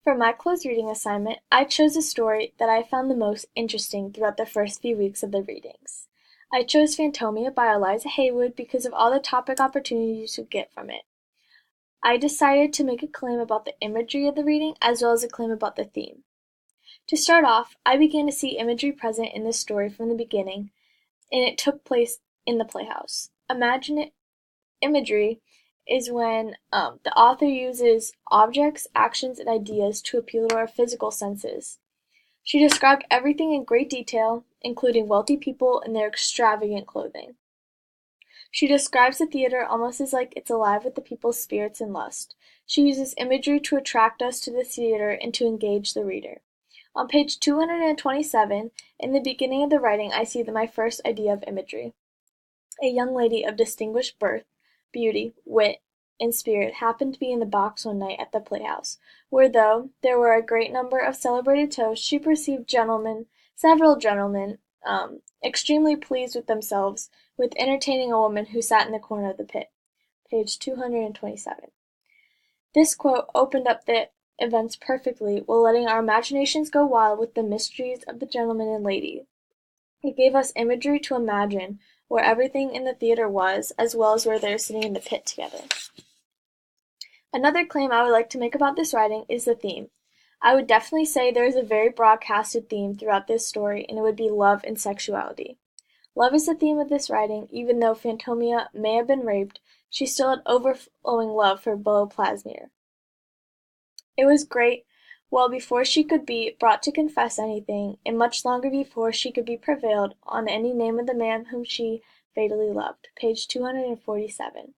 For my closed reading assignment, I chose a story that I found the most interesting throughout the first few weeks of the readings. I chose Fantomia by Eliza Haywood because of all the topic opportunities you get from it. I decided to make a claim about the imagery of the reading as well as a claim about the theme. To start off, I began to see imagery present in this story from the beginning, and it took place in the playhouse. Imagery is when the author uses objects, actions, and ideas to appeal to our physical senses. She described everything in great detail, including wealthy people and their extravagant clothing. She describes the theater almost as like it's alive with the people's spirits and lust. She uses imagery to attract us to the theater and to engage the reader. On page 227, in the beginning of the writing, I see my first idea of imagery. A young lady of distinguished birth, beauty, wit, and spirit happened to be in the box one night at the playhouse, where though there were a great number of celebrated toasts, she perceived several gentlemen, extremely pleased with themselves with entertaining a woman who sat in the corner of the pit. Page 227. This quote opened up the events perfectly while letting our imaginations go wild with the mysteries of the gentleman and lady. It gave us imagery to imagine where everything in the theater was, as well as where they were sitting in the pit together. Another claim I would like to make about this writing is the theme. I would definitely say there is a very broadcasted theme throughout this story, and it would be love and sexuality. Love is the theme of this writing. Even though Fantomia may have been raped, she still had overflowing love for Beau Plasmere. It was great well before she could be brought to confess anything, and much longer before she could be prevailed on any name of the man whom she fatally loved. Page 247.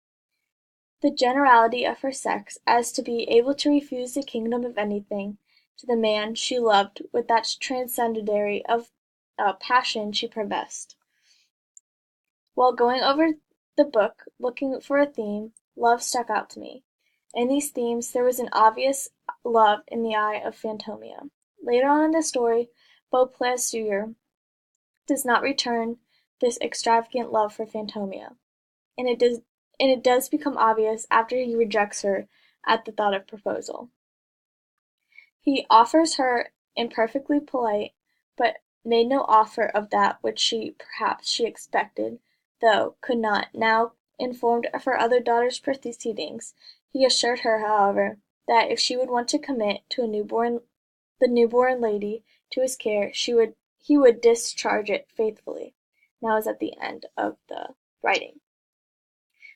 The generality of her sex, as to be able to refuse the kingdom of anything to the man she loved with that transcendentary of passion she professed. While going over the book, looking for a theme, love stuck out to me. In these themes, there was an obvious love in the eye of Fantomia. Later on in the story, Beauplaisir does not return this extravagant love for Fantomia, and it does become obvious after he rejects her at the thought of proposal. He offers her imperfectly polite, but made no offer of that which perhaps she expected, though could not. Now informed of her other daughter's proceedings, he assured her, however, that if she would want to commit the newborn lady to his care, he would discharge it faithfully. Now is at the end of the writing.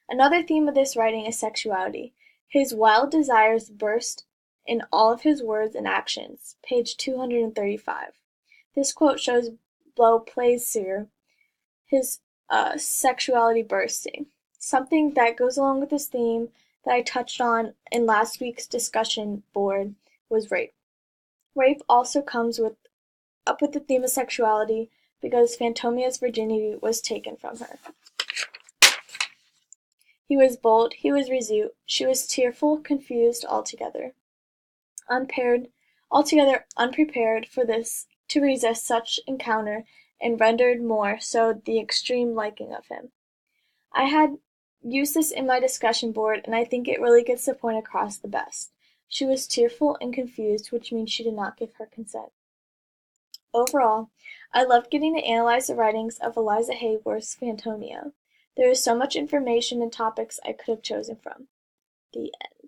Another theme of this writing is sexuality. His wild desires burst in all of his words and actions. Page 235. This quote shows Beauplaisir, his sexuality bursting. Something that goes along with this theme that I touched on in last week's discussion board was rape. Rape also comes up with the theme of sexuality because Fantomia's virginity was taken from her. He was bold, he was resolute, she was tearful, confused, altogether unprepared for this, to resist such encounter, and rendered more so the extreme liking of him. I had used this in my discussion board, and I think it really gets the point across the best. She was tearful and confused, which means she did not give her consent. Overall, I loved getting to analyze the writings of Eliza Hayworth's Fantomia. There is so much information and topics I could have chosen from. The end.